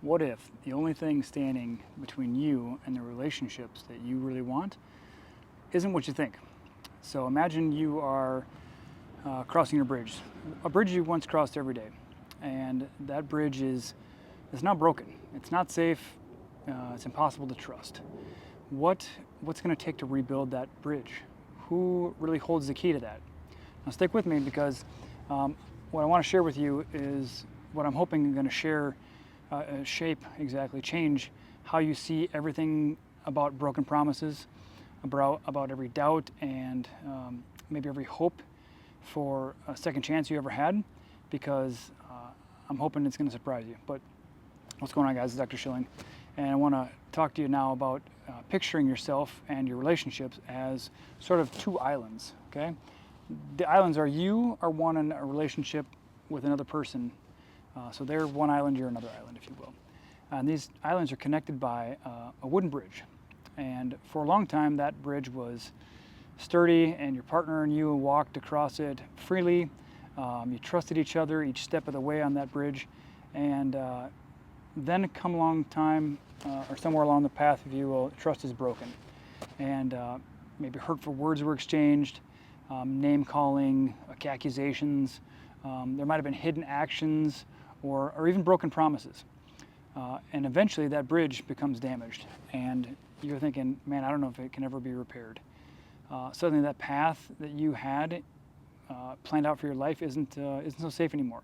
What if the only thing standing between you and the relationships that you really want isn't what you think? So imagine you are crossing a bridge you once crossed every day, and that bridge is now broken. It's not safe. It's impossible to trust. What's going to take to rebuild that bridge? Who really holds the key to that? Now stick with me, because what I want to share with you is what I'm hoping is going to change how you see everything about broken promises, about every doubt, and maybe every hope for a second chance you ever had, because I'm hoping it's going to surprise you. But what's going on, guys? It's Dr. Schilling, and I want to talk to you now about picturing yourself and your relationships as sort of two islands, okay? The islands are you are one in a relationship with another person. So they're one island, you're another island, if you will. And these islands are connected by a wooden bridge. And for a long time, that bridge was sturdy, and your partner and you walked across it freely. You trusted each other each step of the way on that bridge. And then come along time, or somewhere along the path, if you will, trust is broken. And maybe hurtful words were exchanged, name calling, accusations. There might have been hidden actions, or even broken promises. And eventually that bridge becomes damaged, and you're thinking, man, I don't know if it can ever be repaired. Suddenly that path that you had planned out for your life isn't so safe anymore.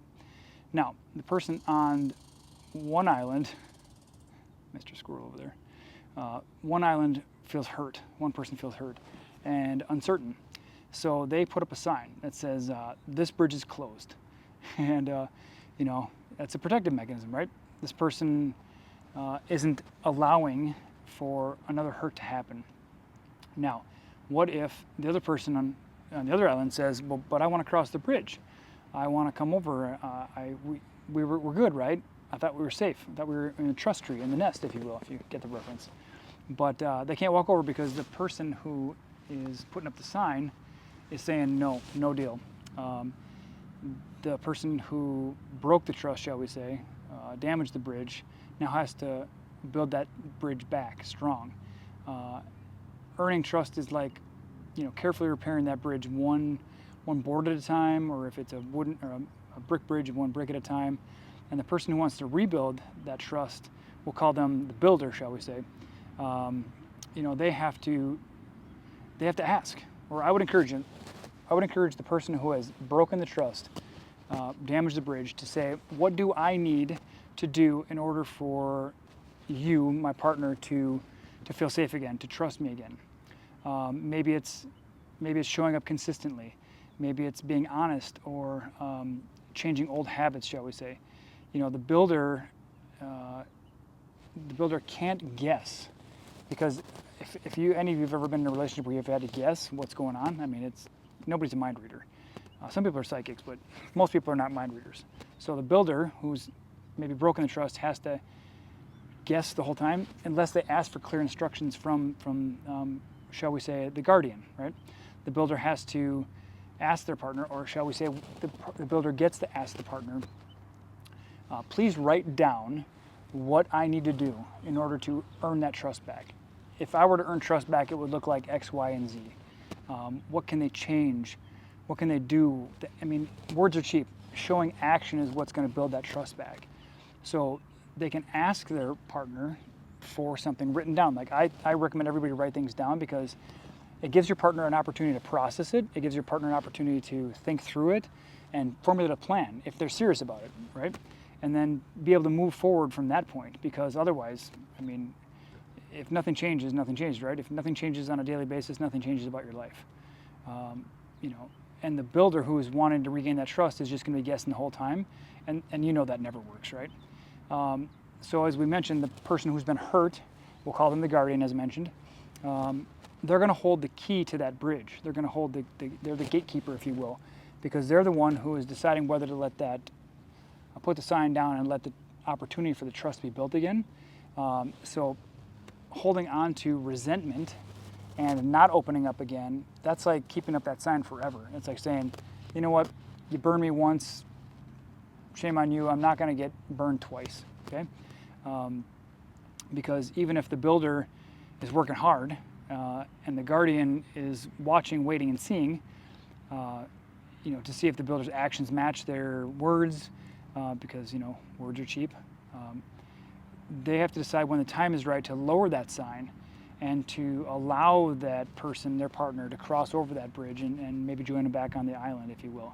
Now, the person on one island, Mr. Squirrel over there, one island feels hurt, one person feels hurt and uncertain. So they put up a sign that says, this bridge is closed. And, you know, that's a protective mechanism, right? This person isn't allowing for another hurt to happen. Now, what if the other person on the other island says, well, but I want to cross the bridge. I want to come over. We're good, right? I thought we were safe. I thought we were in the trust tree, in the nest, if you will, if you get the reference. But they can't walk over because the person who is putting up the sign is saying, no deal. The person who broke the trust, shall we say, damaged the bridge, now has to build that bridge back strong. Earning trust is like, you know, carefully repairing that bridge one board at a time, or if it's a wooden or a brick bridge, one brick at a time. And the person who wants to rebuild that trust, we'll call them the builder, shall we say. You know, they have to ask, or I would encourage the person who has broken the trust, damaged the bridge, to say, what do I need to do in order for you, my partner, to feel safe again, to trust me again? Maybe it's showing up consistently. Maybe it's being honest, or changing old habits, shall we say. You know, the builder can't guess, because if any of you have ever been in a relationship where you've had to guess what's going on, I mean, nobody's a mind reader. Some people are psychics, but most people are not mind readers. So the builder, who's maybe broken the trust, has to guess the whole time, unless they ask for clear instructions from shall we say, the guardian, right? The builder has to ask their partner, or shall we say, the builder gets to ask the partner, please write down what I need to do in order to earn that trust back. If I were to earn trust back, it would look like X, Y, and Z. What can they change? What can they do? I mean, words are cheap. Showing action is what's going to build that trust back. So they can ask their partner for something written down. Like I recommend everybody write things down, because it gives your partner an opportunity to process it. It gives your partner an opportunity to think through it and formulate a plan if they're serious about it, right? And then be able to move forward from that point, because otherwise, I mean, if nothing changes, nothing changes, right? If nothing changes on a daily basis, nothing changes about your life. You know, and the builder who is wanting to regain that trust is just going to be guessing the whole time, and you know that never works, right? So as we mentioned, the person who's been hurt, we'll call them the guardian, as mentioned, they're going to hold the key to that bridge. They're going to hold they're the gatekeeper, if you will, because they're the one who is deciding whether to let that, put the sign down and let the opportunity for the trust be built again. So holding on to resentment and not opening up again, that's like keeping up that sign forever. It's like saying, you know what, you burned me once, shame on you, I'm not going to get burned twice, okay? Because even if the builder is working hard and the guardian is watching, waiting, and seeing, to see if the builder's actions match their words, because words are cheap. They have to decide when the time is right to lower that sign and to allow that person, their partner, to cross over that bridge and maybe join them back on the island, if you will.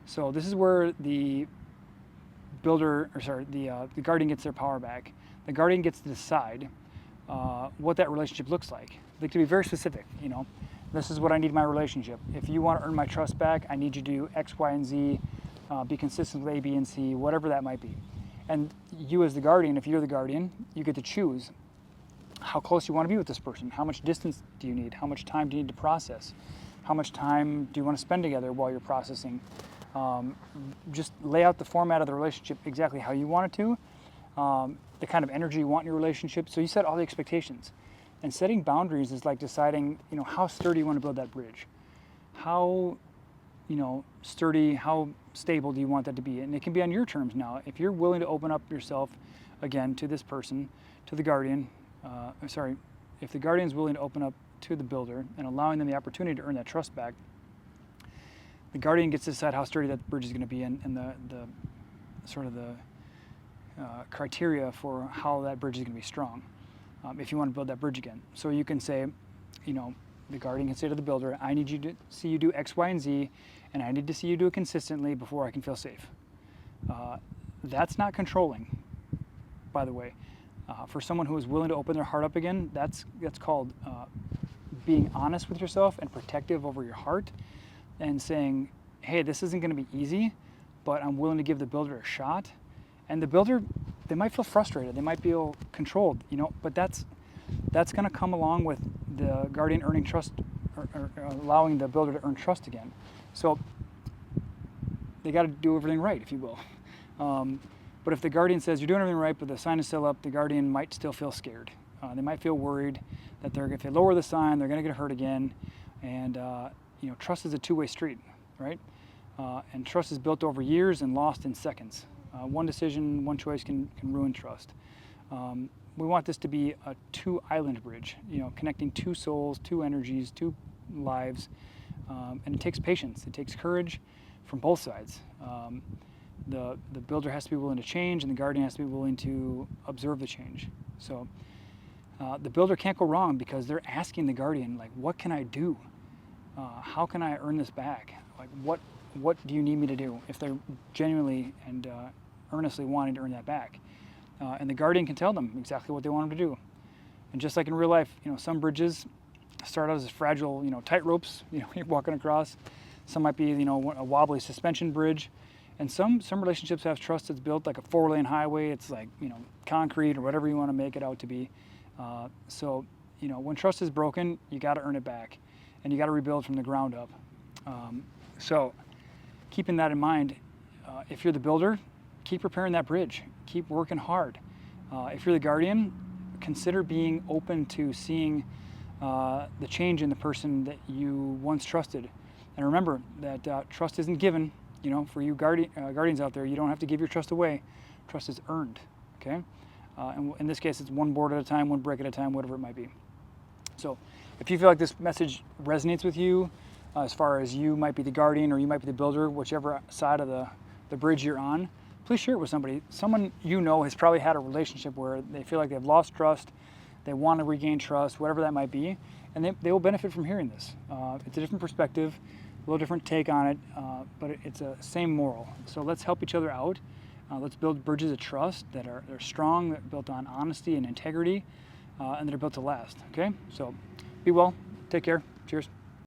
So this is where the the guardian gets their power back. The guardian gets to decide what that relationship looks like. They can be very specific, This is what I need in my relationship. If you want to earn my trust back, I need you to do X, Y, and Z, be consistent with A, B, and C, whatever that might be. And you as the guardian, if you're the guardian, you get to choose how close you want to be with this person. How much distance do you need? How much time do you need to process? How much time do you want to spend together while you're processing? Just lay out the format of the relationship exactly how you want it to, the kind of energy you want in your relationship. So you set all the expectations. And setting boundaries is like deciding, how sturdy you want to build that bridge. How, sturdy, how stable do you want that to be? And it can be on your terms now. If you're willing to open up yourself, again, to this person, to the guardian, if the guardian is willing to open up to the builder and allowing them the opportunity to earn that trust back, the guardian gets to decide how sturdy that bridge is going to be and the criteria for how that bridge is going to be strong. If you want to build that bridge again. So you can say, the guardian can say to the builder, I need you to see you do X, Y, and Z, and I need to see you do it consistently before I can feel safe. That's not controlling, by the way. For someone who is willing to open their heart up again, that's called being honest with yourself and protective over your heart and saying, hey, this isn't going to be easy, but I'm willing to give the builder a shot. And the builder, they might feel frustrated, they might feel controlled, but that's going to come along with the guardian earning trust or allowing the builder to earn trust again. So they got to do everything right, if you will. But if the guardian says you're doing everything right, but the sign is still up, the guardian might still feel scared. They might feel worried that if they lower the sign, they're going to get hurt again. And trust is a two-way street, right? And trust is built over years and lost in seconds. One decision, one choice can ruin trust. We want this to be a two-island bridge, connecting two souls, two energies, two lives. And it takes patience. It takes courage from both sides. The builder has to be willing to change, and the guardian has to be willing to observe the change. So the builder can't go wrong because they're asking the guardian, like, what can I do? How can I earn this back? Like, what do you need me to do? If they're genuinely and earnestly wanting to earn that back. And the guardian can tell them exactly what they want them to do. And just like in real life, some bridges start out as fragile, tight ropes, you're walking across. Some might be, a wobbly suspension bridge. And some relationships have trust that's built like a 4-lane highway. It's like, concrete or whatever you want to make it out to be. So, when trust is broken, you got to earn it back. And you got to rebuild from the ground up. So keeping that in mind, if you're the builder, keep repairing that bridge. Keep working hard. If you're the guardian, consider being open to seeing the change in the person that you once trusted. And remember that trust isn't given. For you guardians out there, you don't have to give your trust away. Trust is earned, okay? And in this case, it's one board at a time, one brick at a time, whatever it might be. So if you feel like this message resonates with you, as far as you might be the guardian or you might be the builder, whichever side of the bridge you're on, please share it with somebody. Someone has probably had a relationship where they feel like they've lost trust, they want to regain trust, whatever that might be, and they will benefit from hearing this. It's a different perspective, a little different take on it, but it's a same moral. So let's help each other out. Let's build bridges of trust that are strong, that are built on honesty and integrity, and that are built to last, okay? So be well, take care, cheers.